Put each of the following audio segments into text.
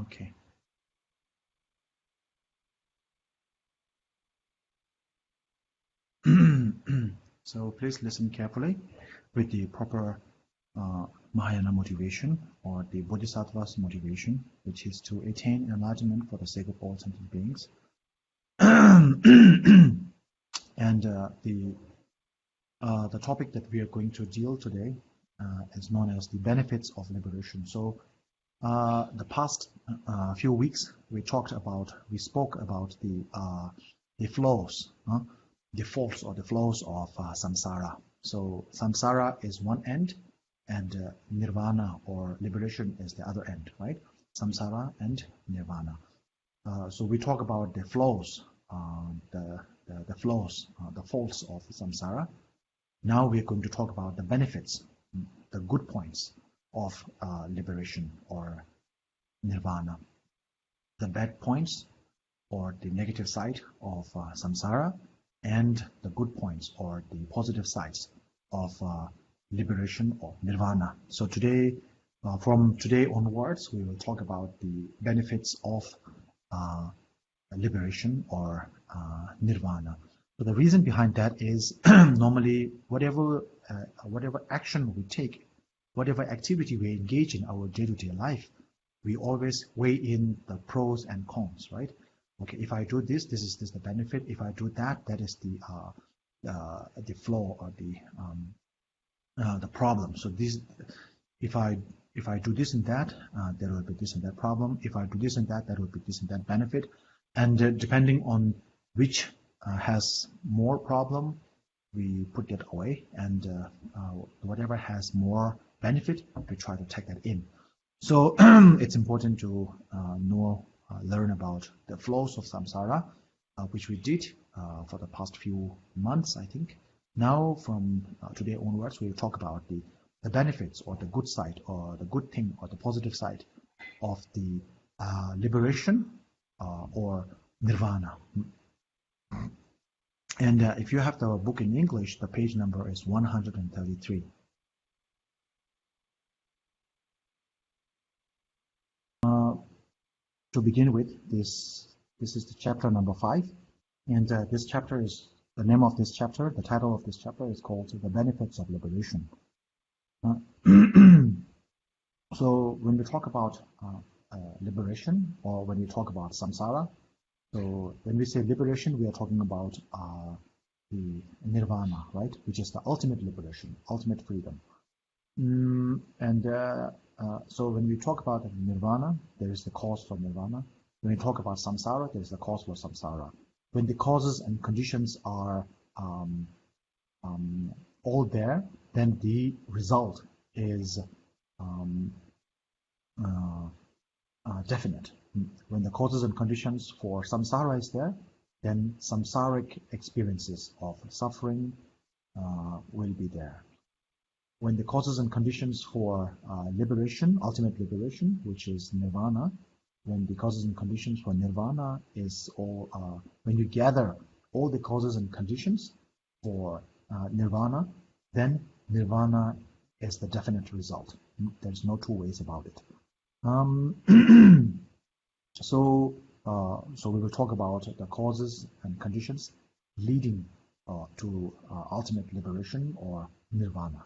Okay. So please listen carefully with the proper Mahayana motivation or the Bodhisattva's motivation, which is to attain enlightenment for the sake of all sentient beings. And the topic that we are going to deal today is known as the benefits of liberation. So the past few weeks we spoke about the flows, the faults or the flows of samsara. So samsara is one end, and nirvana or liberation is the other end, right? Samsara and nirvana. So we talk about the flows, the flows, the faults of samsara. Now we're going to talk about the benefits, the good points of liberation or nirvana, the bad points or the negative side of samsara, and the good points or the positive sides of liberation or nirvana. So today, from today onwards, we will talk about the benefits of liberation or nirvana. So the reason behind that is normally whatever action we take, whatever activity we engage in our day-to-day life, we always weigh in the pros and cons, right? Okay, if I do this, this is the benefit. If I do that, that is the flaw or the problem. So this, if I do this and that, there will be this and that problem. If I do this and that, there will be this and that benefit. And depending on which has more problem, we put that away, and whatever has more benefit, we try to take that in. So it's important to learn about the flows of samsara, which we did for the past few months, I think. Now, from today onwards, we'll talk about the benefits or the good side or the good thing or the positive side of the liberation or nirvana. And if you have the book in English, the page number is 133. To begin with, this is the chapter number 5, and this chapter is the name of this chapter. The title of this chapter is called "The Benefits of Liberation." So when we talk about liberation, or when we talk about samsara, so when we say liberation, we are talking about the nirvana, right? Which is the ultimate liberation, ultimate freedom. So when we talk about nirvana, there is the cause for nirvana. When we talk about samsara, there is the cause for samsara. When the causes and conditions are all there, then the result is definite. When the causes and conditions for samsara is there, then samsaric experiences of suffering will be there. When the causes and conditions for liberation, ultimate liberation, which is nirvana, when the causes and conditions for nirvana is all, when you gather all the causes and conditions for nirvana, then nirvana is the definite result. There's no two ways about it. So we will talk about the causes and conditions leading to ultimate liberation or nirvana.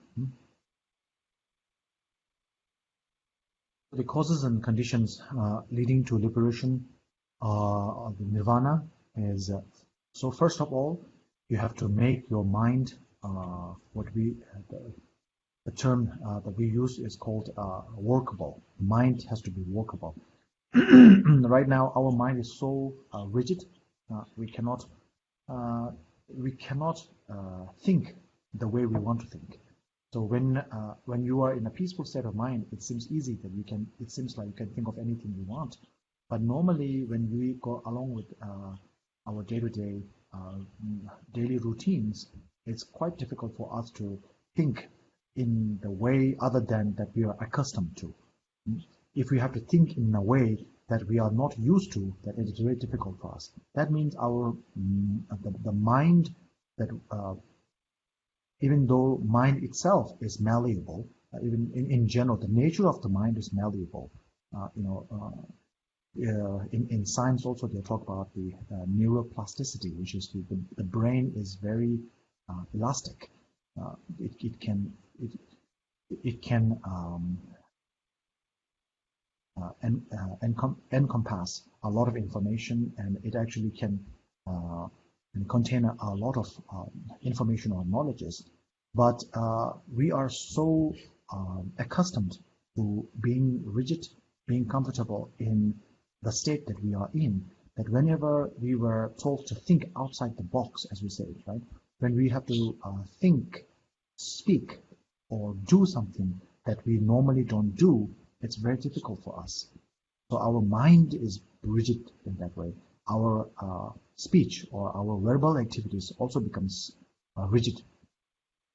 The causes and conditions leading to liberation of the nirvana is so first of all, you have to make your mind the term that we use is called workable. Mind has to be workable. Right now, our mind is so rigid. We cannot think the way we want to think. So when you are in a peaceful state of mind, it seems easy that you can. It seems like you can think of anything you want. But normally, when we go along with our day-to-day daily routines, it's quite difficult for us to think in the way other than that we are accustomed to. If we have to think in a way that we are not used to, that it is very difficult for us. That means our the mind that even though mind itself is malleable, even in general, the nature of the mind is malleable. in science also they talk about the neuroplasticity, which is the brain is very elastic. It can encompass a lot of information, and it actually can contain a lot of information or knowledges. But we are so accustomed to being rigid, being comfortable in the state that we are in, that whenever we were told to think outside the box, as we say, right? When we have to think, speak, or do something that we normally don't do, it's very difficult for us. So our mind is rigid in that way. Our speech or our verbal activities also becomes rigid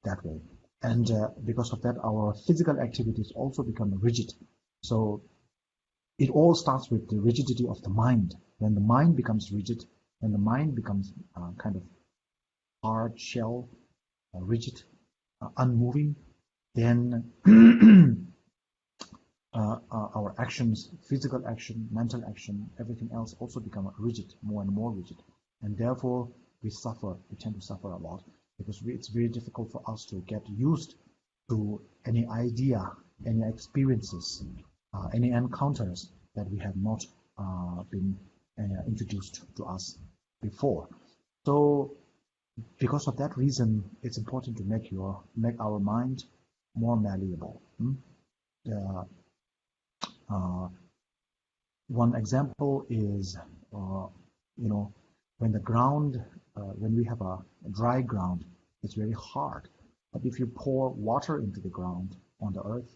that way. And because of that, our physical activities also become rigid. So it all starts with the rigidity of the mind. When the mind becomes rigid, when the mind becomes kind of hard shell, rigid, unmoving, then our actions, physical action, mental action, everything else also become rigid, more and more rigid. And therefore, we tend to suffer a lot, because it's very difficult for us to get used to any idea, any experiences, any encounters that we have not been introduced to us before. So because of that reason, it's important to make our mind more malleable. One example is, when the ground, when we have a dry ground, it's very hard. But if you pour water into the ground on the earth,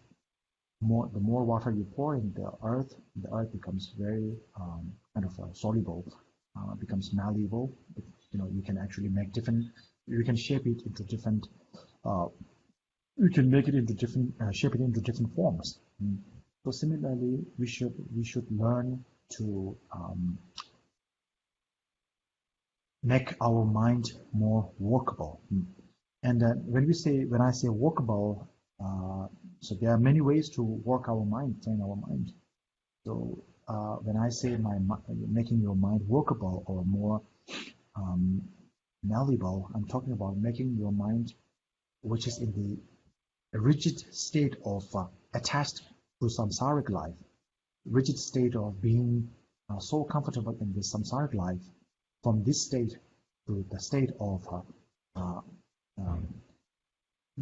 the more water you pour in the earth becomes very kind of soluble, becomes malleable. You can actually make you can shape it into different, you can make it into different, shape it into different forms. So similarly, we should learn to make our mind more workable. And when I say workable, so there are many ways to work our mind, train our mind. So when I say making your mind workable or more malleable, I'm talking about making your mind, which is in the rigid state of attached to samsaric life, rigid state of being so comfortable in this samsaric life, from this state to the state of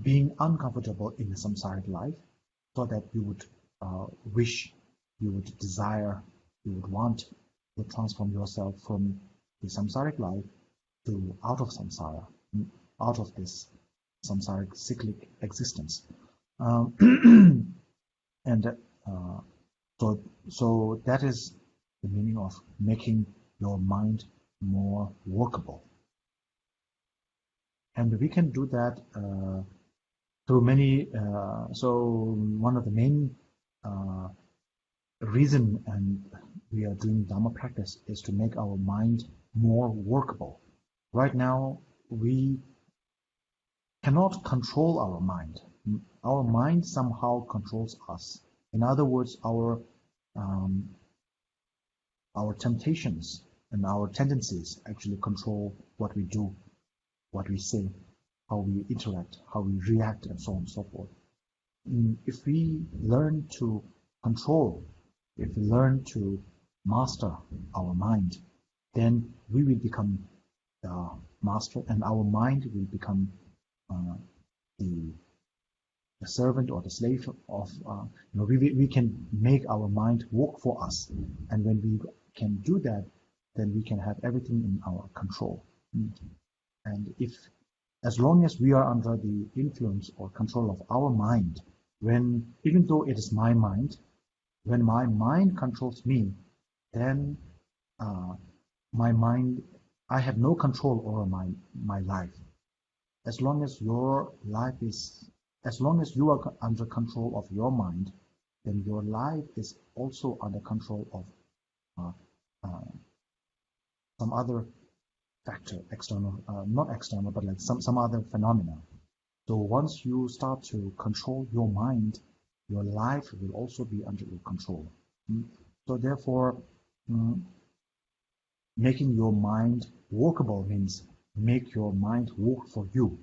being uncomfortable in the samsaric life, so that you would wish, you would desire, you would want to transform yourself from the samsaric life to out of samsara, out of this samsaric cyclic existence. And so that is the meaning of making your mind more workable. And we can do that through many, so one of the main reason and we are doing Dharma practice is to make our mind more workable. Right now, we cannot control our mind. Our mind somehow controls us. In other words, our temptations and our tendencies actually control what we do, what we say, how we interact, how we react, and so on and so forth. If we learn to control, if we learn to master our mind, then we will become the master, and our mind will become the servant or the slave of, we can make our mind work for us. And when we can do that, then we can have everything in our control. And as long as we are under the influence or control of our mind, even though it is my mind, when my mind controls me, then I have no control over my life. As long as you are under control of your mind, then your life is also under control of some other factor, external, not external, but like some other phenomena. So once you start to control your mind, your life will also be under your control. So therefore, making your mind workable means make your mind work for you,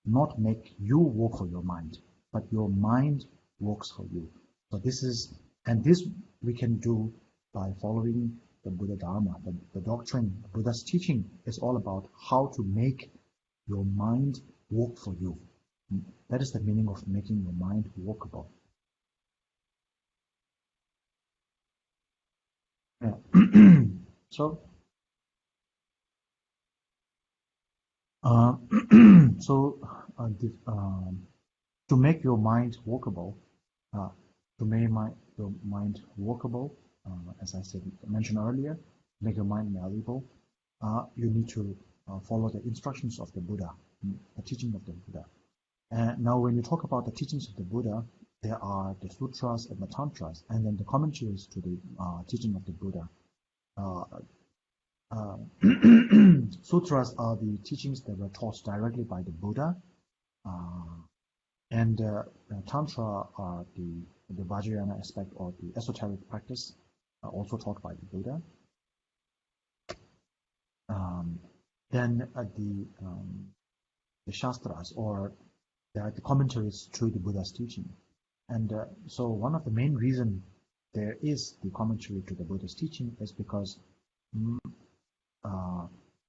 not make you work for your mind, but your mind works for you. So this we can do by following the Buddha Dharma, the doctrine, the Buddha's teaching is all about how to make your mind work for you. That is the meaning of making your mind workable. Yeah. So, to make your mind workable, to make your mind workable, as I mentioned earlier, make your mind malleable, you need to follow the instructions of the Buddha, the teaching of the Buddha. And now when you talk about the teachings of the Buddha, there are the sutras and the tantras, and then the commentaries to the teaching of the Buddha. Sutras are the teachings that were taught directly by the Buddha, and Tantra are the Vajrayana aspect or the esoteric practice, also taught by the Buddha. Then the Shastras, or the commentaries to the Buddha's teaching. And so one of the main reasons there is the commentary to the Buddha's teaching is because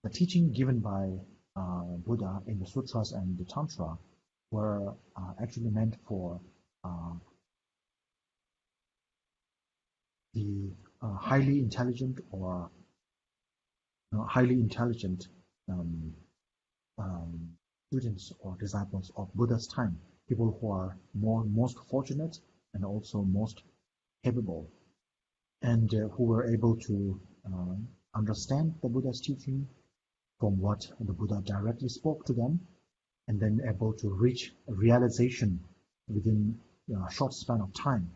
the teaching given by Buddha in the sutras and the Tantra were actually meant for the highly intelligent or highly intelligent students or disciples of Buddha's time, people who are most fortunate and also most capable, and who were able to understand the Buddha's teaching from what the Buddha directly spoke to them, and then able to reach a realization within a short span of time,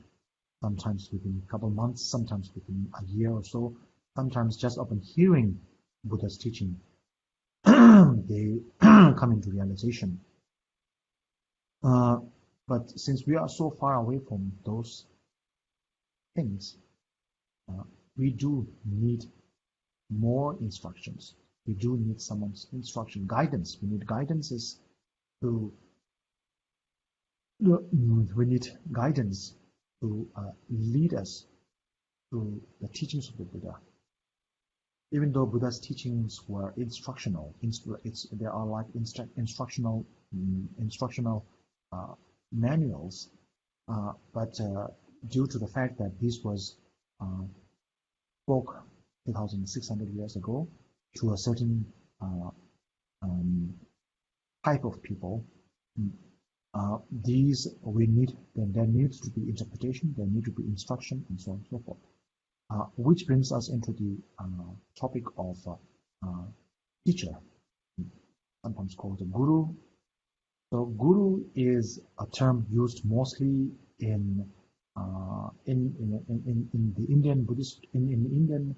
sometimes within a couple months, sometimes within a year or so, sometimes just upon hearing Buddha's teaching, they come into realization. But since we are so far away from those things, we do need more instructions. We do need someone's instruction, guidance. We need guidance to lead us to the teachings of the Buddha. Even though Buddha's teachings were instructional, they are like instructional manuals, but due to the fact that this was spoke 2,600 years ago to a certain type of people, there needs to be interpretation, there need to be instruction, and so on and so forth. Which brings us into the topic of teacher, sometimes called the guru. So guru is a term used mostly in the Indian Buddhist, in Indian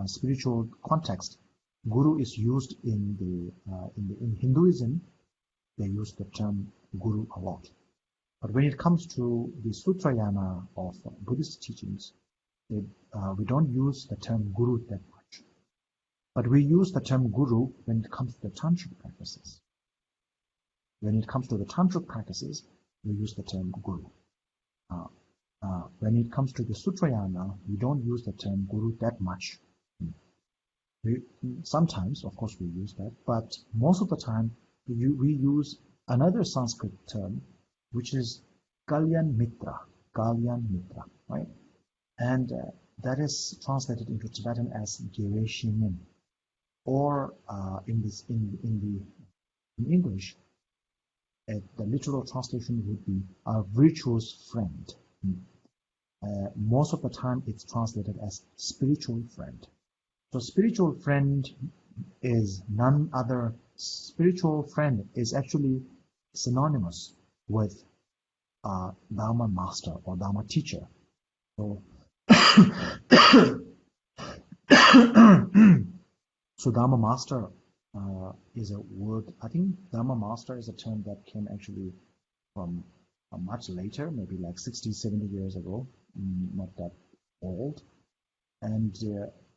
spiritual context. Guru is used in Hinduism. They use the term guru a lot. But when it comes to the Sutrayana of Buddhist teachings, we don't use the term guru that much. But we use the term guru when it comes to the tantric practices. When it comes to the tantric practices, we use the term guru. When it comes to the Sutrayana, we don't use the term guru that much. Sometimes, of course, we use that, but most of the time, we use another Sanskrit term, which is Kalyan Mitra, right? And that is translated into Tibetan as Gere Shinin, or in English, the literal translation would be a virtuous friend. Most of the time, it's translated as spiritual friend. So spiritual friend is none other. Spiritual friend is actually synonymous with Dharma master or Dharma teacher. So, so Dharma master is a word. I think Dharma master is a term that came actually from much later, maybe like 60, 70 years ago, not that old. And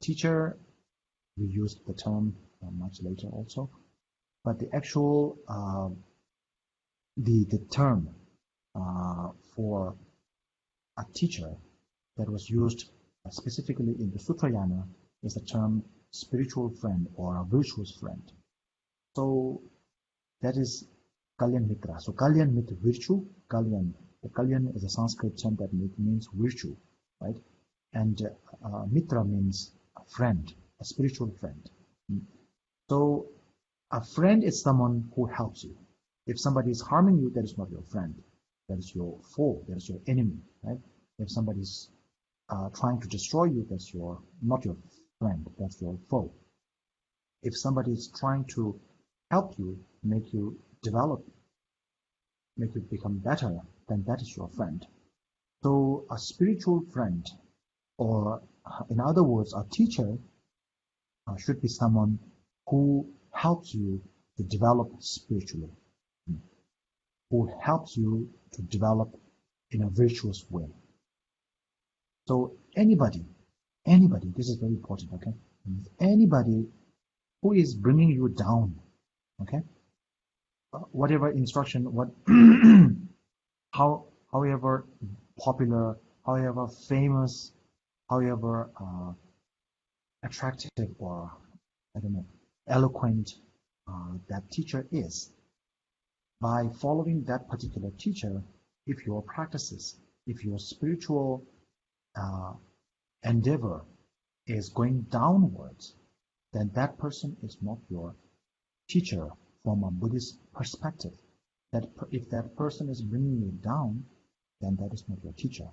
teacher, we used the term much later also, but the actual the term for a teacher that was used specifically in the Sutrayana is the term spiritual friend or a virtuous friend. So that is Kalyan Mitra. So Kalyan Mitra, virtue, Kalyan. The Kalyan is a Sanskrit term that means virtue, right? And Mitra means a friend, a spiritual friend. So a friend is someone who helps you. If somebody is harming you, that is not your friend. That is your foe. That is your enemy, right? If somebody is trying to destroy you, that's not your friend. That's your foe. If somebody is trying to help you, make you develop, make you become better, then that is your friend. So a spiritual friend, or in other words, a teacher, should be someone who helps you to develop spiritually, who helps you to develop in a virtuous way. So anybody, this is very important, okay? Anybody who is bringing you down, okay? Whatever instruction, however popular, however famous, however attractive or, I don't know, eloquent that teacher is, by following that particular teacher, if your practices, if your spiritual endeavor is going downwards, then that person is not your teacher from a Buddhist perspective. That if that person is bringing you down, then that is not your teacher.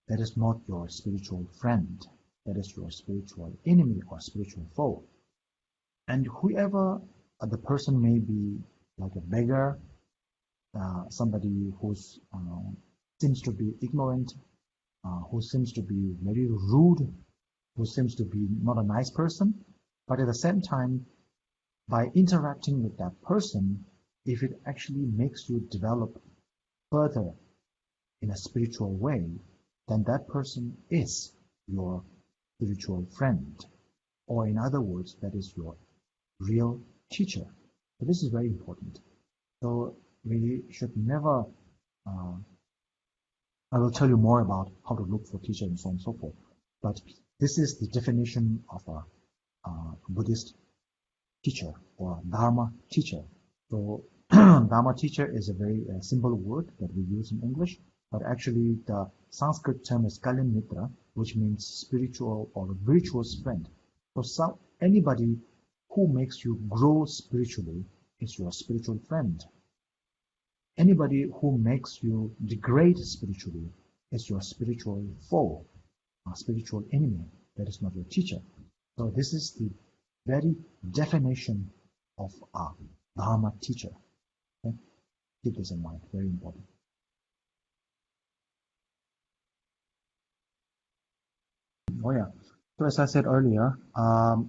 That is not your spiritual friend. That is your spiritual enemy or spiritual foe. And whoever the person may be, like a beggar, somebody who seems to be ignorant, who seems to be very rude, who seems to be not a nice person, but at the same time, by interacting with that person, if it actually makes you develop further in a spiritual way, then that person is your spiritual friend. Or in other words, that is your real teacher. So this is very important. So we should never, I will tell you more about how to look for teacher and so on and so forth. But this is the definition of a Buddhist teacher or Dharma teacher. So Dharma teacher is a very simple word that we use in English, but actually the Sanskrit term is Kalyan Mitra, which means spiritual or virtuous friend. So anybody who makes you grow spiritually is your spiritual friend. Anybody who makes you degrade spiritually is your spiritual foe, a spiritual enemy. That is not your teacher. So this is the very definition of a Dharma teacher. Okay? Keep this in mind, very important. Oh yeah. So as I said earlier,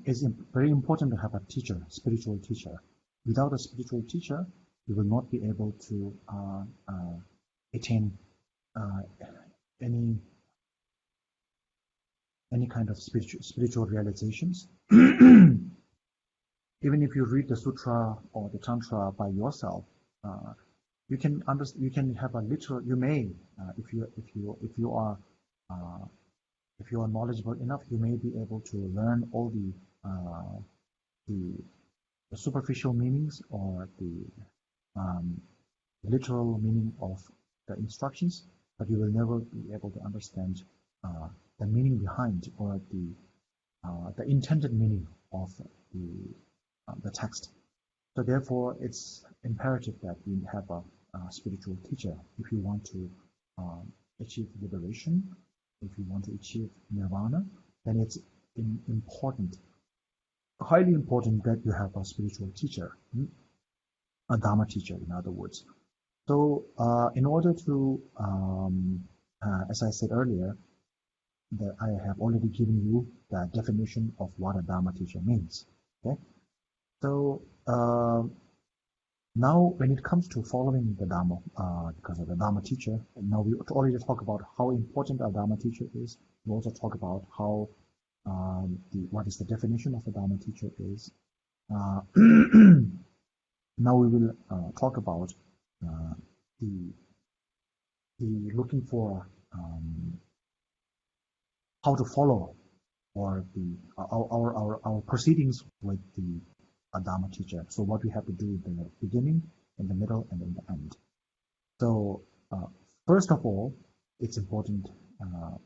it's very important to have a teacher, spiritual teacher. Without a spiritual teacher, you will not be able to attain any kind of spiritual realizations. Even if you read the sutra or the tantra by yourself, you can understand. You can have a literal. You may, if you are knowledgeable enough, you may be able to learn all the superficial meanings or the literal meaning of the instructions, but you will never be able to understand the meaning behind or the intended meaning of the text. So therefore, it's imperative that we have a spiritual teacher if you want to achieve liberation, if you want to achieve nirvana. Then it's important, highly important, that you have a spiritual teacher, a Dharma teacher, in other words. So in order to, as I said earlier, that I have already given you the definition of what a Dharma teacher means. Okay, so Now, when it comes to following the Dharma, because of the Dharma teacher, now we already talk about how important a Dharma teacher is. We also talk about how what is the definition of a Dharma teacher is. Uh, now we will talk about the looking for how to follow or our proceedings with the Dharma teacher. So what we have to do in the beginning, in the middle, and in the end. So first of all, it's important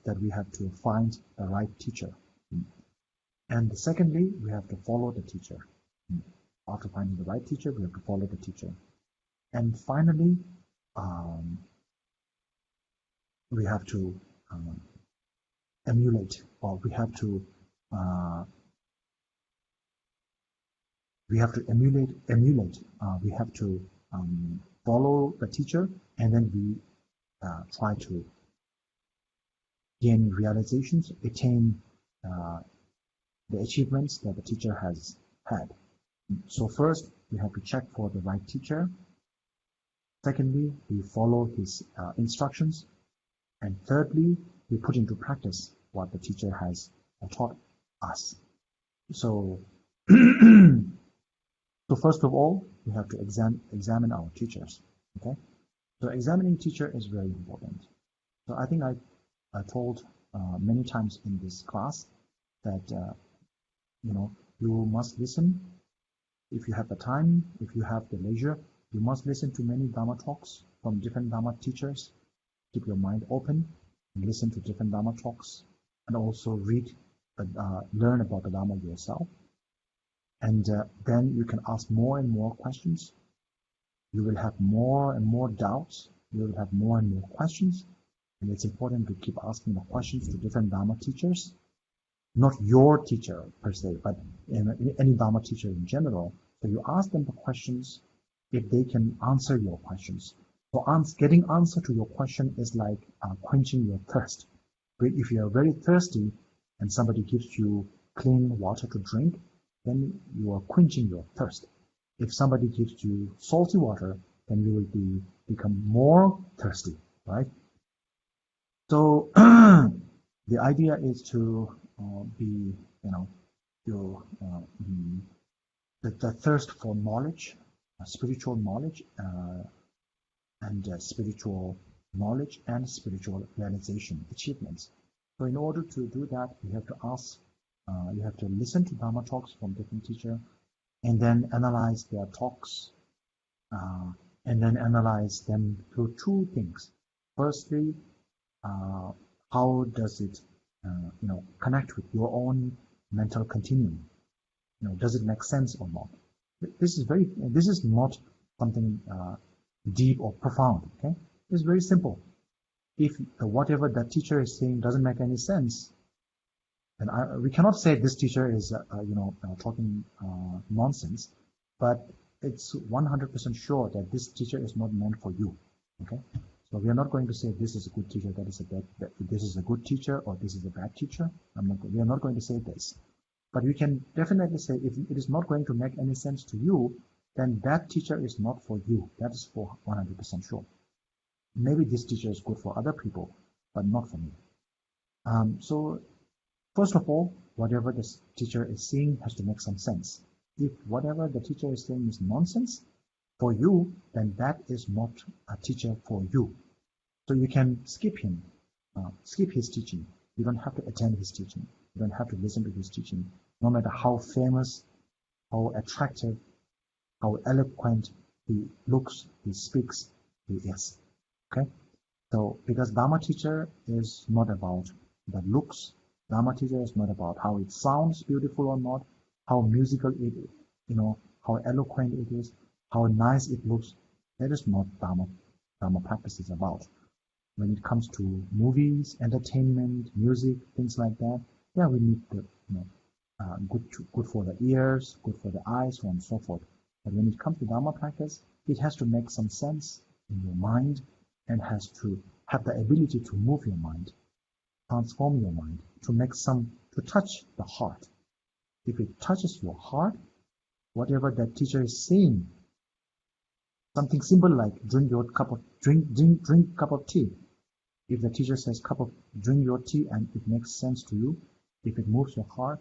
that we have to find the right teacher. And secondly, we have to follow the teacher. After finding the right teacher, we have to follow the teacher. And finally, we have to emulate, or we have to emulate. We have to follow the teacher, and then we try to gain realizations, attain the achievements that the teacher has had. So first, we have to check for the right teacher. Secondly, we follow his instructions. And thirdly, we put into practice what the teacher has taught us. So, so first of all, we have to examine our teachers. Okay, so examining teacher is very important. So I think I told many times in this class that you must listen. If you have the time, if you have the leisure, you must listen to many Dharma talks from different Dharma teachers. Keep your mind open and listen to different Dharma talks, and also read, learn about the Dharma yourself. And then you can ask more and more questions. You will have more and more doubts. You will have more and more questions. And it's important to keep asking the questions to different Dharma teachers. Not your teacher per se, but any Dharma teacher in general. So you ask them the questions if they can answer your questions. So getting answer to your question is like quenching your thirst. But if you are very thirsty and somebody gives you clean water to drink, then you are quenching your thirst. If somebody gives you salty water, then you will become more thirsty, right? So the idea is to be, the thirst for knowledge, spiritual knowledge, and spiritual knowledge and spiritual realization, achievements. So in order to do that, you have to ask, you have to listen to Dharma talks from different teachers, and then analyze their talks, and then analyze them through two things. Firstly, how does it, connect with your own mental continuum? Does it make sense or not? This is not something deep or profound. Okay, it's very simple. If whatever that teacher is saying doesn't make any sense, then we cannot say this teacher is talking nonsense, but it's 100% sure that this teacher is not meant for you. Okay, so we are not going to say this is a good teacher, this is a good teacher, or this is a bad teacher. We are not going to say this, but we can definitely say if it is not going to make any sense to you, then that teacher is not for you. That is for 100% sure. Maybe this teacher is good for other people, but not for me. So first of all, whatever this teacher is saying has to make some sense. If whatever the teacher is saying is nonsense for you, then that is not a teacher for you. So you can skip him, skip his teaching. You don't have to attend his teaching. You don't have to listen to his teaching, no matter how famous, how attractive, how eloquent he looks, he speaks, he is. Okay? So because Dharma teacher is not about the looks, Dharma teacher is not about how it sounds beautiful or not, how musical it is, how eloquent it is, how nice it looks. That is not Dharma practice is about. When it comes to movies, entertainment, music, things like that, yeah, we need the, good for the ears, good for the eyes, so on and so forth. But when it comes to Dharma practice, it has to make some sense in your mind and has to have the ability to move your mind, transform your mind, to touch the heart. If it touches your heart, whatever that teacher is saying Something simple like drink cup of tea. If the teacher says drink your tea and it makes sense to you, if it moves your heart,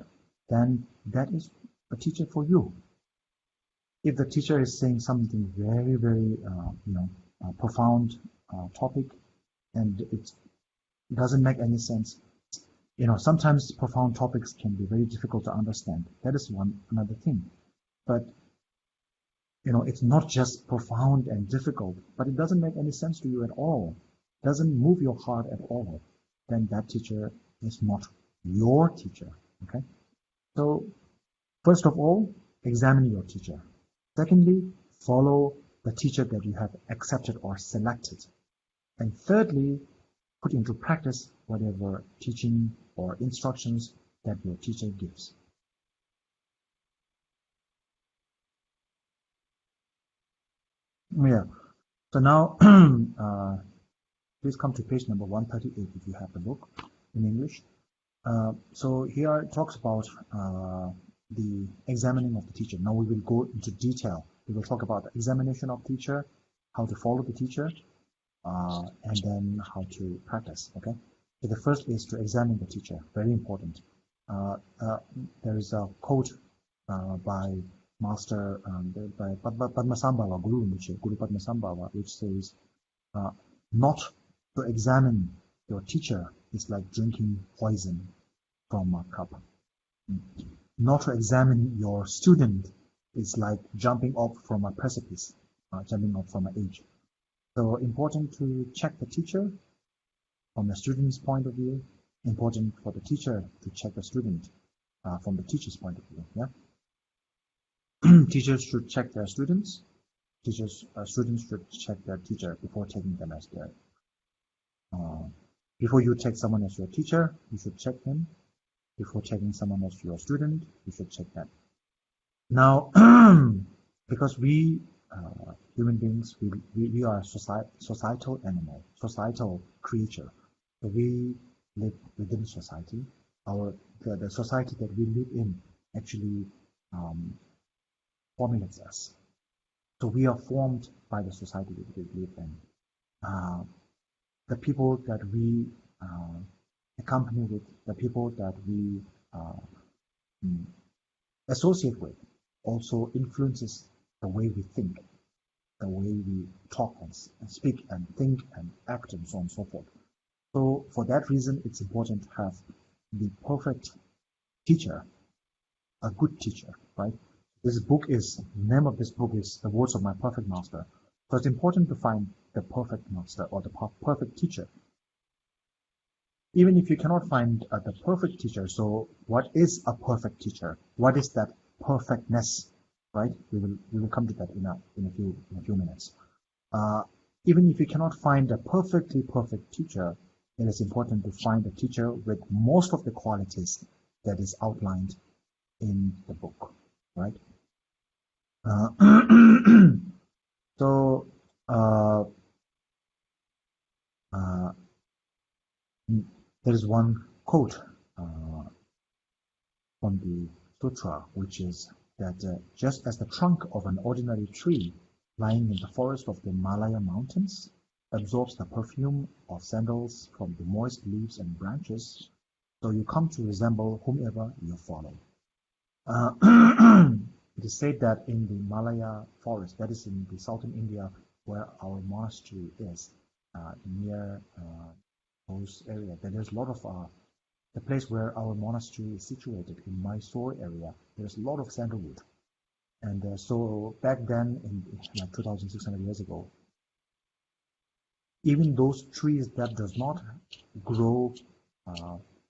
then that is a teacher for you. If the teacher is saying something very, very, profound topic, and it doesn't make any sense, sometimes profound topics can be very difficult to understand. That is another thing. But it's not just profound and difficult, but it doesn't make any sense to you at all, doesn't move your heart at all, then that teacher is not your teacher. Okay? So first of all, examine your teacher. Secondly, follow the teacher that you have accepted or selected. And thirdly, put into practice whatever teaching or instructions that your teacher gives. Yeah. So now, please come to page number 138 if you have the book in English. So here it talks about the examining of the teacher. Now we will go into detail. We will talk about the examination of teacher, how to follow the teacher, and then how to practice. Okay. So the first is to examine the teacher. Very important. There is a quote by Master by Padmasambhava, Guru Rinpoche, Guru Padmasambhava, which says, "Not to examine your teacher is like drinking poison from a cup. Not to examine your student is like jumping up from a precipice, jumping up from an edge." So important to check the teacher from the student's point of view. Important for the teacher to check the student from the teacher's point of view. Yeah. Teachers should check their students. Students should check their teacher before taking them as their. Before you take someone as your teacher, you should check him. Before taking someone as your student, you should check that. Now, because we human beings, we are a societal animal, societal creature. So we live within society. The society that we live in actually formulates us. So we are formed by the society that we live in. The people that we accompany with, the people that we associate with, also influences the way we think, the way we talk and speak and think and act and so on and so forth. So for that reason, it's important to have the perfect teacher, a good teacher, right? Name of this book is The Words of My Perfect Master. So it's important to find the perfect master or the perfect teacher. Even if you cannot find the perfect teacher, so what is a perfect teacher? What is that perfectness, right? We will come to that in a few minutes. Even if you cannot find a perfectly perfect teacher, it is important to find a teacher with most of the qualities that is outlined in the book, right? So there is one quote from the sutra, which is that just as the trunk of an ordinary tree lying in the forest of the Himalaya mountains absorbs the perfume of sandals from the moist leaves and branches, so you come to resemble whomever you follow. It is said that in the Himalaya forest, that is in the southern India, where our monastery is, near those areas, there's a lot of the place where our monastery is situated in Mysore area. There's a lot of sandalwood, and so back then, in like 2,600 years ago, even those trees that does not grow,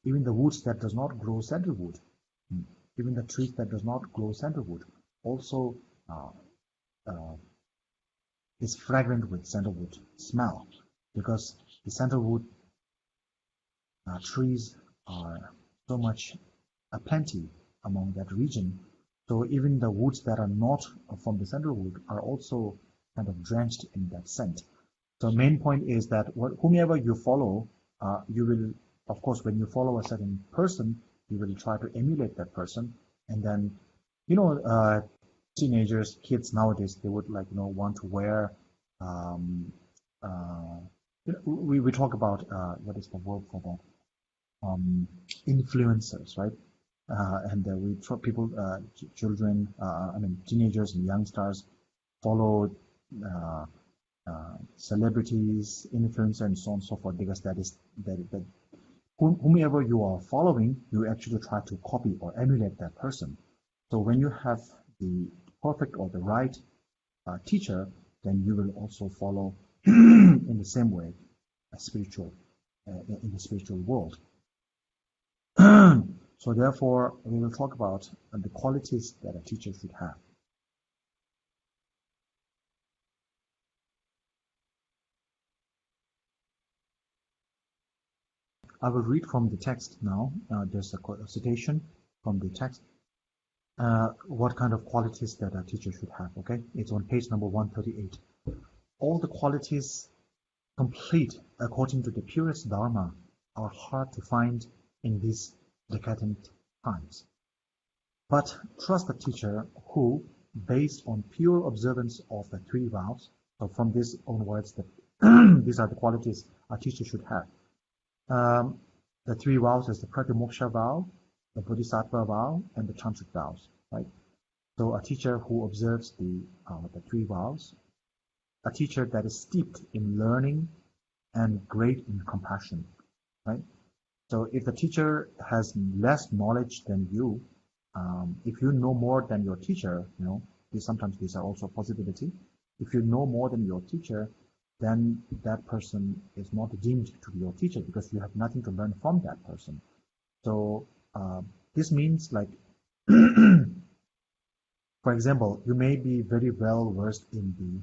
even the woods that does not grow sandalwood, even the trees that does not grow sandalwood also is fragrant with sandalwood smell, because the sandalwood trees are so much plenty among that region. So even the woods that are not from the sandalwood are also kind of drenched in that scent. So main point is that whomever you follow, you will, of course, when you follow a certain person, you will try to emulate that person. And then, teenagers, kids nowadays, they would want to wear. We talk about what is the word for that? Influencers, right? And people, children, teenagers and youngsters follow celebrities, influencers, and so on and so forth, because that whomever you are following, you actually try to copy or emulate that person. So when you have the perfect or the right teacher, then you will also follow in the same way in the spiritual world. So therefore, we will talk about the qualities that a teacher should have. I will read from the text now. There's a citation from the text. What kind of qualities that a teacher should have, okay? It's on page number 138. All the qualities complete according to the purest Dharma are hard to find in these decadent times. But trust the teacher who, based on pure observance of the three vows, so from this onwards, these are the qualities a teacher should have. The three vows is the Pratimoksha vow, the Bodhisattva vow, and the Tantric vows, right? So a teacher who observes the three vows, a teacher that is steeped in learning and great in compassion, right? So if the teacher has less knowledge than you, if you know more than your teacher, sometimes these are also a possibility. If you know more than your teacher, then that person is not deemed to be your teacher because you have nothing to learn from that person. So this means like, for example, you may be very well versed in the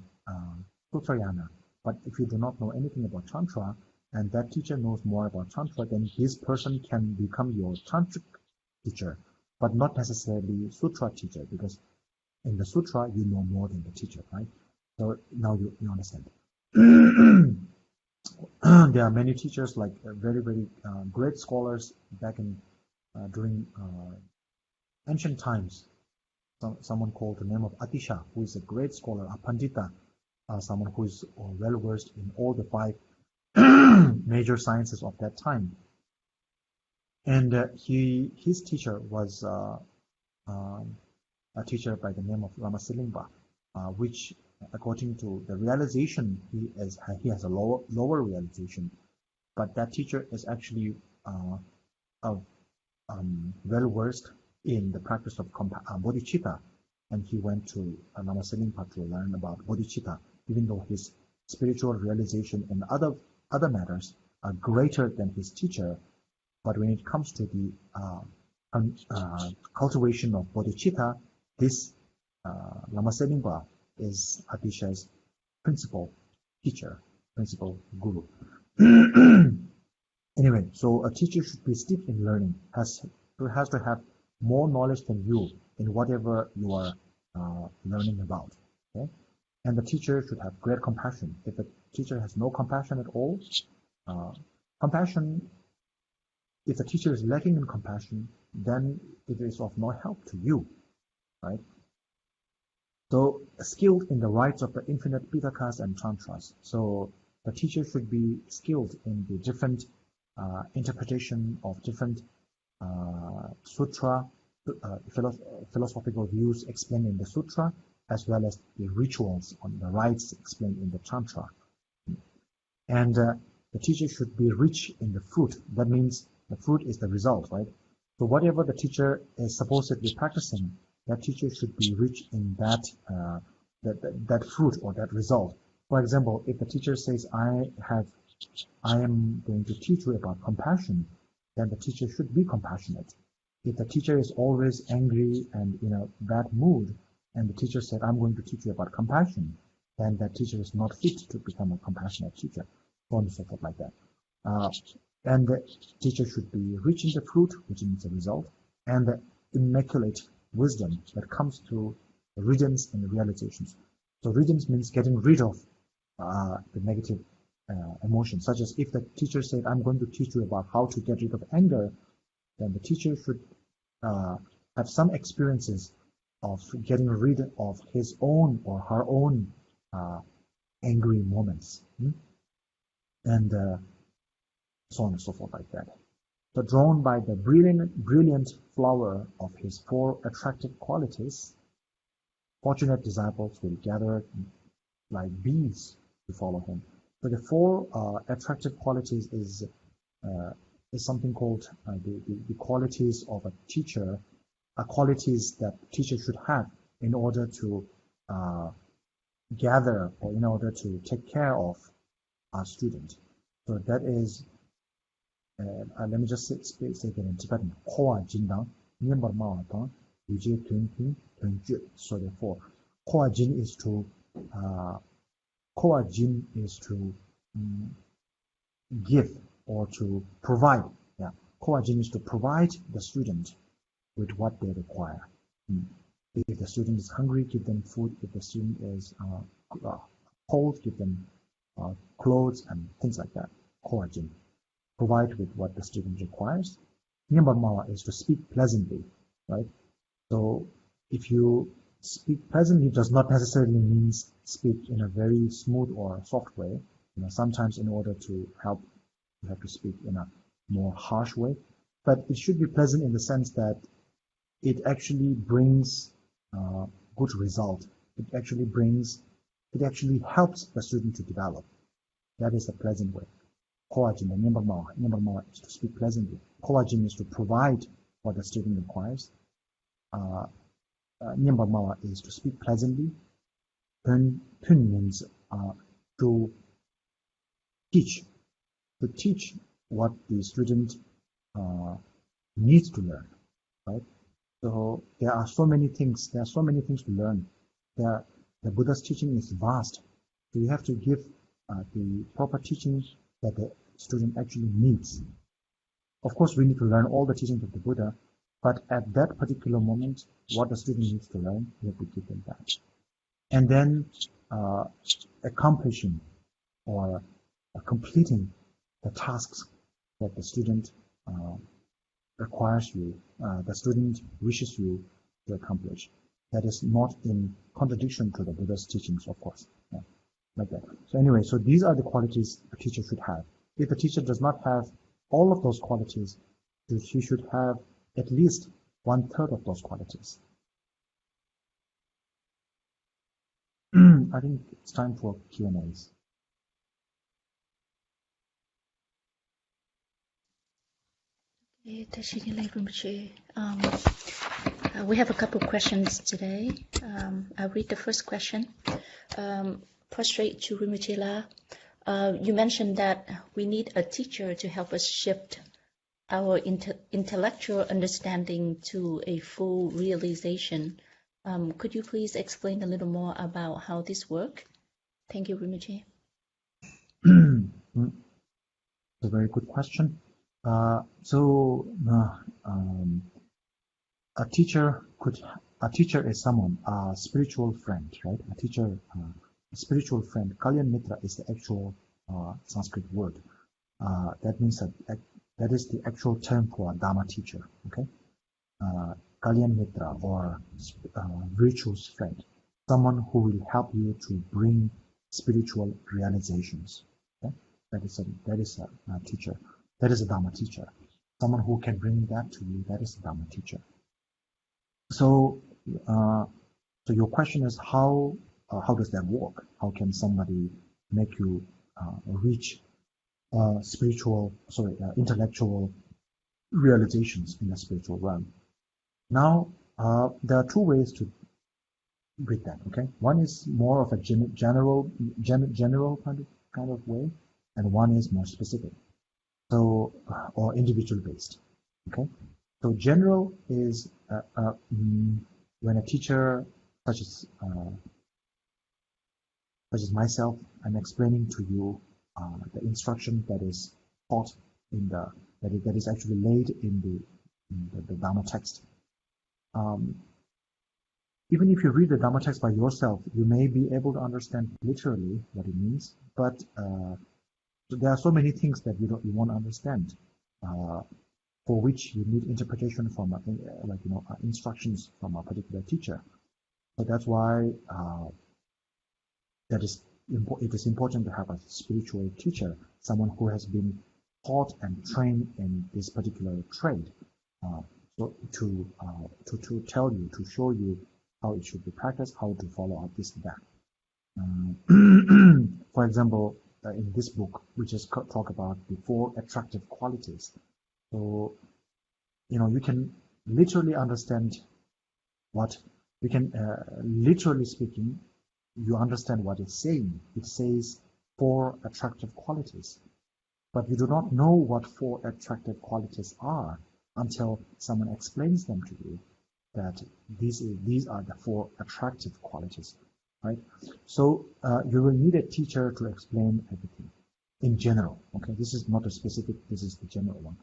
Sutrayana, but if you do not know anything about Tantra, and that teacher knows more about Tantra, then this person can become your Tantric teacher, but not necessarily Sutra teacher, because in the Sutra, you know more than the teacher, right? So now you understand. There are many teachers, like very, very great scholars back in during ancient times. Someone called the name of Atisha, who is a great scholar, a Pandita, someone who is well versed in all the 5 major sciences of that time. And his teacher was a teacher by the name of Ramasilimba, which, according to the realization, he has a lower realization, but that teacher is actually well versed in the practice of bodhicitta, and he went to Ramasilimba to learn about bodhicitta, even though his spiritual realization and other matters are greater than his teacher. But when it comes to the cultivation of bodhicitta, this Ramasilimba is Atisha's principal teacher, principal guru. Anyway, so a teacher should be steeped in learning, has to have more knowledge than you in whatever you are learning about. Okay? And the teacher should have great compassion. If the teacher has no compassion at all, if the teacher is lacking in compassion, then it is of no help to you, right? So skilled in the rites of the infinite Pitakas and Tantras. So the teacher should be skilled in the different interpretation of different sutra, philosophical views explained in the sutra, as well as the rituals on the rites explained in the Tantra. And the teacher should be rich in the fruit. That means the fruit is the result, right? So whatever the teacher is supposedly practicing, that teacher should be rich in that fruit or that result. For example, if the teacher says, I am going to teach you about compassion, then the teacher should be compassionate. If the teacher is always angry and in a bad mood, and the teacher said, I'm going to teach you about compassion, then that teacher is not fit to become a compassionate teacher, so on and so forth like that. And the teacher should be rich in the fruit, which means the result, and the immaculate wisdom that comes through the riddance and the realizations. So riddance means getting rid of the negative emotions, such as if the teacher said, I'm going to teach you about how to get rid of anger, then the teacher should have some experiences of getting rid of his own or her own angry moments, and so on and so forth like that. So drawn by the brilliant flower of his 4 attractive qualities, fortunate disciples will gather like bees to follow him. So the 4 attractive qualities is something called the qualities of a teacher, qualities that teacher should have in order to gather or in order to take care of our student. So that is, let me just say it in Tibetan. So therefore, Koajin is to give or to provide. Yeah, Koajin is to provide the student with what they require. If the student is hungry, give them food. If the student is cold, give them clothes and things like that. Koajin, provide with what the student requires. Nyambamawa is to speak pleasantly, right? So if you speak pleasantly, it does not necessarily mean speak in a very smooth or soft way. You know, sometimes in order to help, you have to speak in a more harsh way. But it should be pleasant in the sense that it actually brings good result. It actually helps the student to develop. That is the pleasant way. Koajin, the Nyambamawa is to speak pleasantly. Koajin is to provide what the student requires. Nyambamawa is to speak pleasantly. Pun means to teach what the student needs to learn, right? So there are so many things to learn. The Buddha's teaching is vast. So you have to give the proper teaching that the student actually needs. Of course, we need to learn all the teachings of the Buddha, but at that particular moment, what the student needs to learn, we have to give them that. And then accomplishing or completing the tasks that the student requires you, the student wishes you to accomplish. That is not in contradiction to the Buddha's teachings, of course. Yeah, like that. So anyway, so these are the qualities a teacher should have. If the teacher does not have all of those qualities, he should have at least 1/3 of those qualities. I think it's time for Q&As. We have a couple of questions today. I'll read the first question. Prostrate to Rinpoche La. You mentioned that we need a teacher to help us shift our intellectual understanding to a full realization. Could you please explain a little more about how this works? Thank you, Rinpoche. It's a very good question. A teacher is someone, a spiritual friend, right? A teacher, a spiritual friend. Kalyan Mitra is the actual Sanskrit word. That means that is the actual term for a Dharma teacher. Okay, Kalyan Mitra or virtuous friend, someone who will help you to bring spiritual realizations. Okay? That is a teacher. That is a Dharma teacher. Someone who can bring that to you. That is a Dharma teacher. So, so your question is how does that work? How can somebody make you reach intellectual realizations in the spiritual realm? Now, there are 2 ways to read that. Okay, one is more of a general kind of way, and one is more specific. So, or individual based. Okay, so general is when a teacher, such as myself, I'm explaining to you the instruction that is taught in that is actually laid in the Dharma text. Even if you read the Dharma text by yourself, you may be able to understand literally what it means, but so there are so many things that you won't understand. For for which you need interpretation from instructions from a particular teacher. So that's why it is important to have a spiritual teacher, someone who has been taught and trained in this particular trade, so to tell you, to show you how it should be practiced, how to follow up this and that. For example, in this book, we just talk about the 4 attractive qualities. So, you can literally understand what we can, literally speaking, you understand what it's saying. It says 4 attractive qualities, but you do not know what 4 attractive qualities are until someone explains them to you, that these are the 4 attractive qualities, right? So you will need a teacher to explain everything in general. Okay, this is not a specific, this is the general one.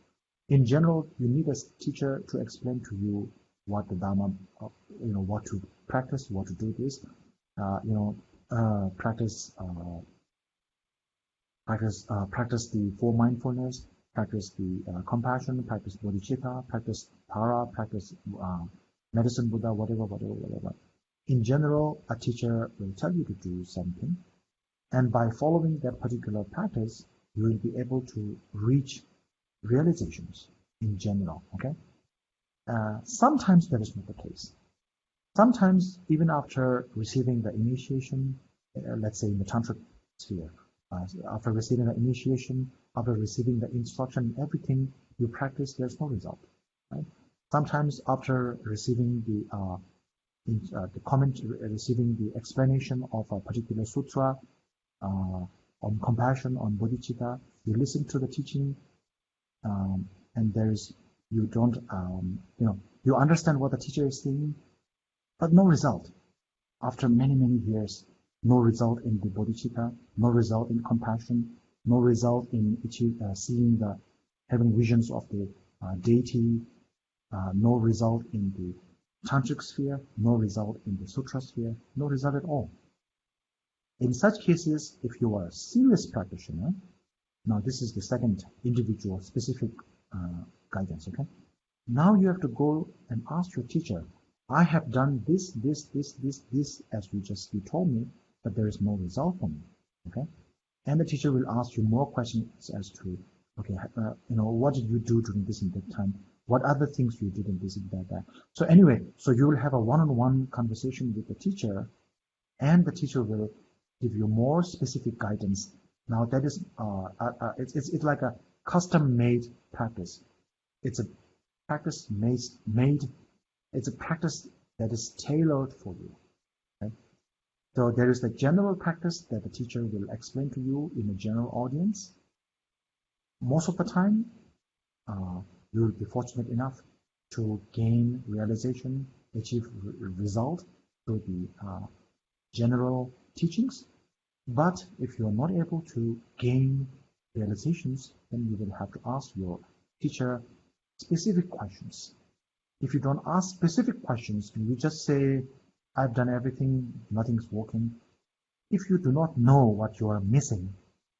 In general, you need a teacher to explain to you what the Dharma, what to practice, what to do this, practice the 4 mindfulness, practice the compassion, practice bodhicitta, practice para, practice medicine Buddha, whatever. In general, a teacher will tell you to do something, and by following that particular practice, you will be able to reach realizations in general. Okay. Sometimes that is not the case. Sometimes, even after receiving the initiation, let's say in the tantric sphere, after receiving the initiation, after receiving the instruction, everything you practice, there's no result. Right? Sometimes after receiving the comment, receiving the explanation of a particular sutra on compassion, on bodhicitta, you listen to the teaching, and you don't, you understand what the teacher is saying, but no result. After many years, no result in the bodhicitta, no result in compassion, no result in having visions of the deity, no result in the tantric sphere, no result in the sutra sphere, no result at all. In such cases, if you are a serious practitioner, now this is the second individual specific guidance, okay? Now you have to go and ask your teacher, I have done this, as you told me, but there is no result for me, okay? And the teacher will ask you more questions as to, okay, what did you do during this and that time? What other things you did in this and that? So anyway, so you will have a one-on-one conversation with the teacher, and the teacher will give you more specific guidance. Now that is, it's like a custom-made practice. It's a practice made. It's a practice that is tailored for you. Okay? So there is the general practice that the teacher will explain to you in a general audience. Most of the time, you will be fortunate enough to gain realization, achieve result through the general teachings. But if you are not able to gain realizations, then you will have to ask your teacher specific questions. If you don't ask specific questions, and you just say, I've done everything, nothing's working. If you do not know what you are missing,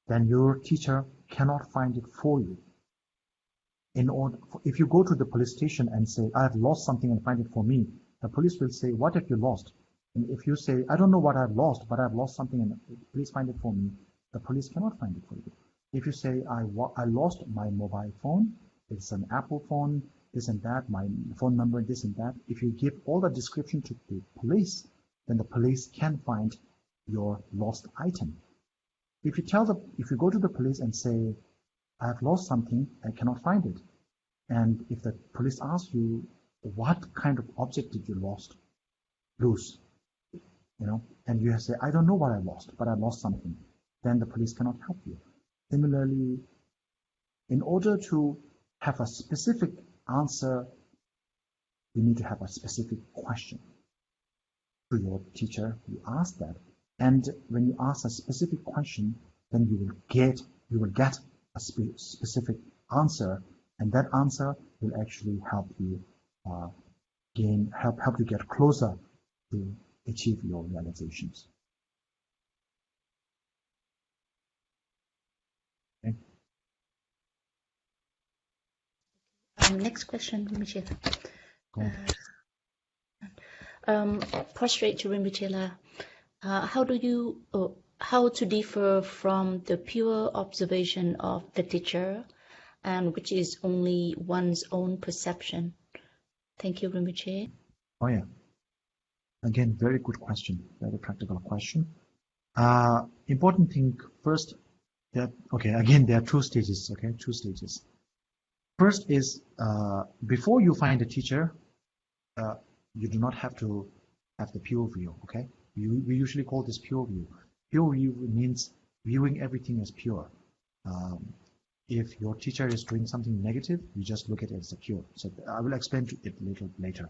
then your teacher cannot find it for you. If you go to the police station and say, I have lost something and find it for me, the police will say, what have you lost? And if you say, I don't know what I've lost, but I've lost something and please find it for me, the police cannot find it for you. If you say, I lost my mobile phone, it's an Apple phone, this and that, my phone number, this and that. If you give all the description to the police, then the police can find your lost item. If you go to the police and say, I have lost something, I cannot find it. And if the police ask you, what kind of object did you lose? And you say, I don't know what I lost, but I lost something. Then the police cannot help you. Similarly, in order to have a specific answer, you need to have a specific question to your teacher. You ask that, and when you ask a specific question, then you will get a specific answer, and that answer will actually help you help you get closer to achieve your realizations. Okay. Next question, Rinpoche. Go on. Prostrate to Rinpoche. How to differ from the pure observation of the teacher, and which is only one's own perception? Thank you, Rinpoche. Oh yeah. Again, very good question. Very practical question. Important thing first that, okay, again, there are two stages, okay, two stages. First is, before you find a teacher, you do not have to have the pure view, okay? We usually call this pure view. Pure view means viewing everything as pure. If your teacher is doing something negative, you just look at it as a pure. So I will explain it a little later.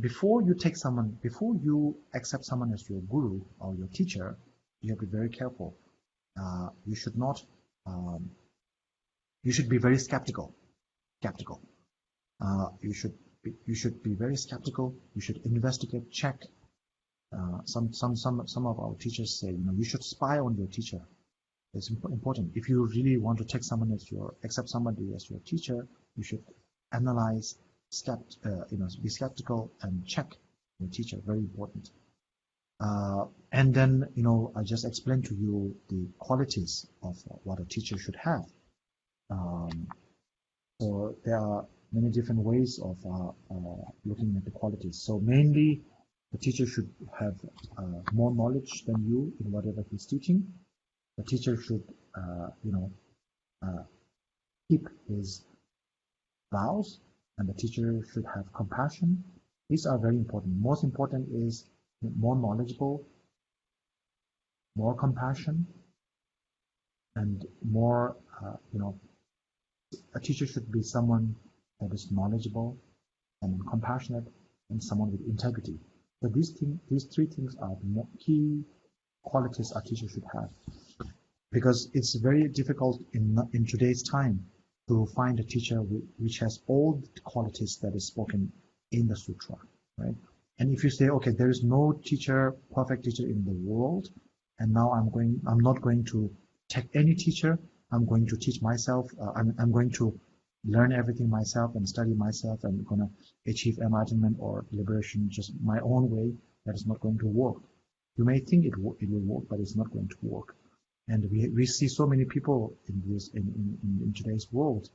Before you accept someone as your guru or your teacher, you have to be very careful. You should not. You should be very skeptical. You should be very skeptical. You should investigate, check. Some of our teachers say, you should spy on your teacher. It's important. If you really want to take someone accept somebody as your teacher, you should analyze, be skeptical and check your teacher. Very important. And then, I just explained to you the qualities of what a teacher should have. So there are many different ways of looking at the qualities. So mainly, the teacher should have more knowledge than you in whatever he's teaching. The teacher should, keep his vows, and the teacher should have compassion. These are very important. Most important is more knowledgeable, more compassion, and more, a teacher should be someone that is knowledgeable and compassionate and someone with integrity. So these three things are the key qualities a teacher should have. Because it's very difficult in today's time to find a teacher which has all the qualities that is spoken in the sutra, right? And if you say, okay, there is no perfect teacher in the world, and now I'm not going to take any teacher. I'm going to teach myself. I'm going to learn everything myself and study myself and gonna achieve enlightenment or liberation just my own way. That is not going to work. You may think it will work, but it's not going to work. And we see so many people in today's world.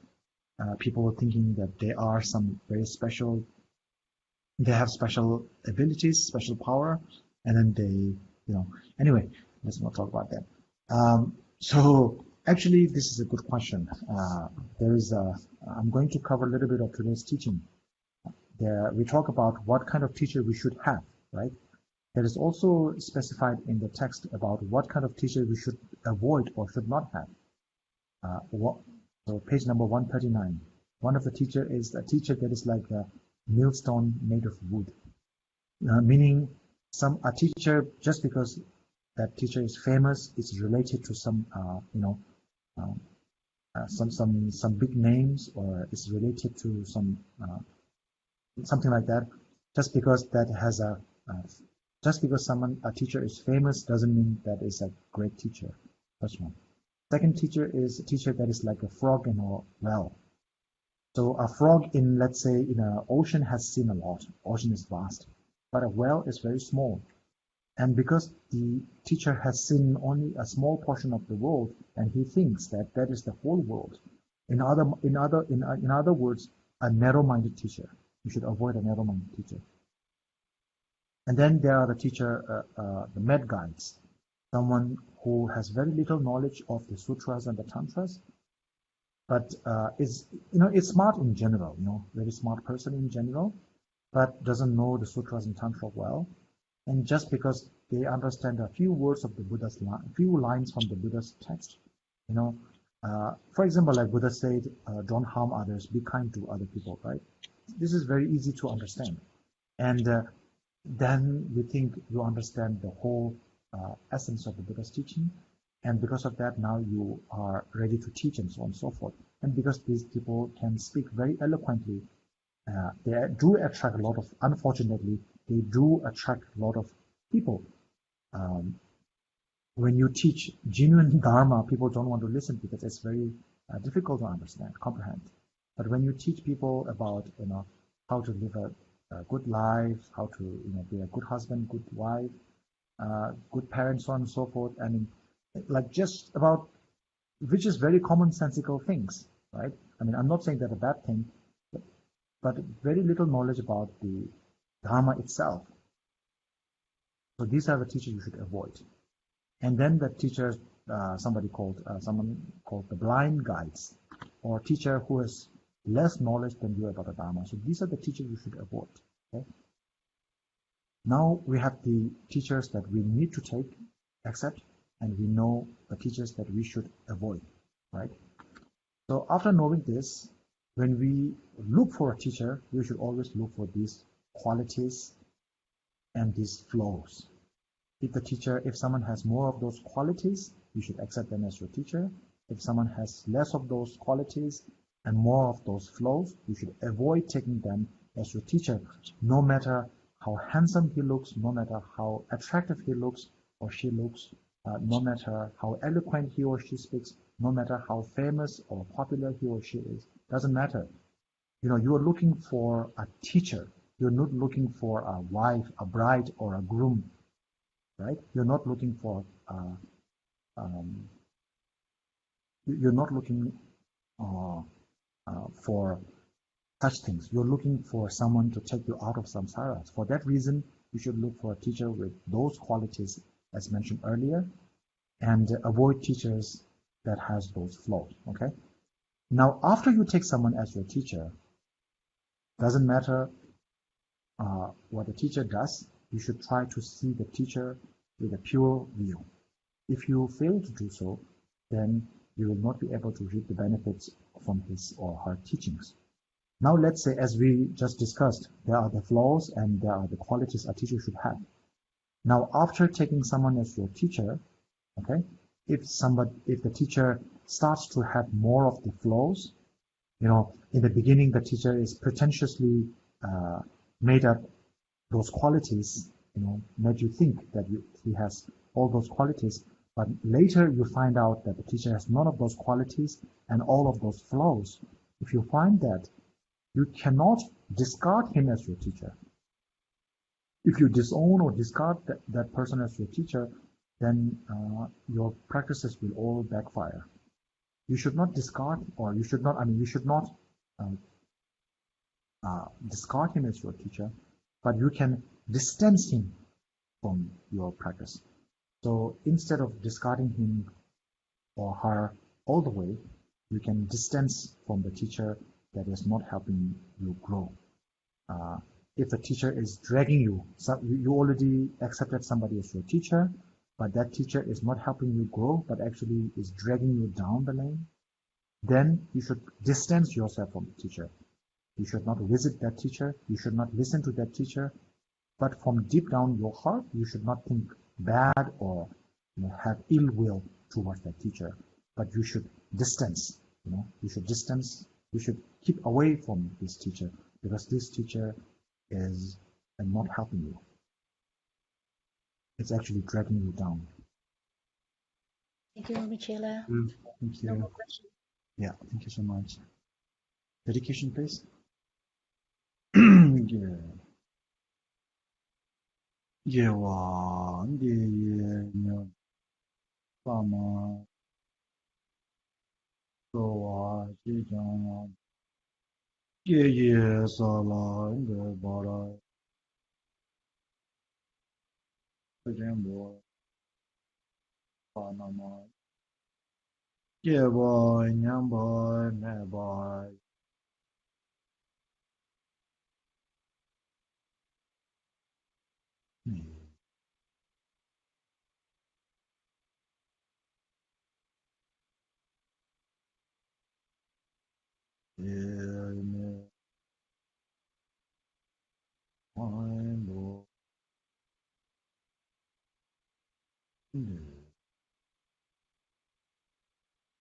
People thinking that they are some very special. They have special abilities, special power, and then they, Anyway, let's not talk about that. So actually, this is a good question. I'm going to cover a little bit of today's teaching. We talk about what kind of teacher we should have, right? That is also specified in the text about what kind of teacher we should avoid or should not have. So page number 139. One of the teacher is a teacher that is like a millstone made of wood, meaning a teacher, just because that teacher is famous, is related to some big names, or is related to some something like that. Just because a teacher is famous doesn't mean that is a great teacher. First one. Second teacher is a teacher that is like a frog in a well. So a frog let's say, in an ocean has seen a lot. Ocean is vast, but a well is very small. And because the teacher has seen only a small portion of the world, and he thinks that is the whole world. In other words, a narrow-minded teacher. You should avoid a narrow-minded teacher. And then there are the teacher, the med guides, someone who has very little knowledge of the sutras and the tantras, but is smart in general, very smart person in general, but doesn't know the sutras and tantra well. And just because they understand a few words of the Buddha's few lines from the Buddha's text, for example, like Buddha said, don't harm others, be kind to other people, right? This is very easy to understand. And then we think you understand the whole essence of the Buddha's teaching. And because of that, now you are ready to teach and so on and so forth. And because these people can speak very eloquently, they do attract a lot of, unfortunately, they do attract a lot of people. When you teach genuine Dharma, people don't want to listen because it's very difficult to understand, comprehend. But when you teach people about, how to live a good life, how to, be a good husband, good wife, good parents, so on and so forth, I mean, like just about, which is very commonsensical things, right? I mean, I'm not saying that a bad thing, but very little knowledge about the Dharma itself. So these are the teachers you should avoid. And then the teachers, someone called the blind guides, or teacher who has less knowledge than you about the Dharma. So these are the teachers you should avoid. Okay? Now we have the teachers that we need to take, accept, and we know the teachers that we should avoid, right? So after knowing this, when we look for a teacher, we should always look for these qualities and these flows. If someone has more of those qualities, you should accept them as your teacher. If someone has less of those qualities and more of those flows, you should avoid taking them as your teacher, no matter how handsome he looks, no matter how attractive he looks or she looks, no matter how eloquent he or she speaks, no matter how famous or popular he or she is. Doesn't matter. You are looking for a teacher. You're not looking for a wife, a bride, or a groom, right? You're not looking for for such things. You're looking for someone to take you out of samsara. For that reason, you should look for a teacher with those qualities as mentioned earlier, and avoid teachers that has those flaws. Okay. Now, after you take someone as your teacher, doesn't matter what the teacher does, you should try to see the teacher with a pure view. If you fail to do so, then you will not be able to reap the benefits from his or her teachings. Now let's say, as we just discussed, there are the flaws and there are the qualities a teacher should have. Now, after taking someone as your teacher, okay, if the teacher starts to have more of the flaws, in the beginning the teacher is pretentiously made up those qualities, made you think that he has all those qualities, but later you find out that the teacher has none of those qualities and all of those flaws. If you find that, you cannot discard him as your teacher. If you disown or discard that person as your teacher, then your practices will all backfire. You should not discard, or you should not discard him as your teacher, but you can distance him from your practice. So instead of discarding him or her all the way, you can distance from the teacher that is not helping you grow. If the teacher is dragging you, you already accepted somebody as your teacher, but that teacher is not helping you grow, but actually is dragging you down the lane, then you should distance yourself from the teacher. You should not visit that teacher. You should not listen to that teacher. But from deep down your heart, you should not think bad or have ill will towards that teacher. But you should distance. You should distance. You should keep away from this teacher, because this teacher is not helping you. It's actually dragging you down. Thank you, Michela. Thank you. No more questions. Yeah, thank you so much. Dedication, please. Yeah. Yeah, boy, young boy, mad boy. Yeah,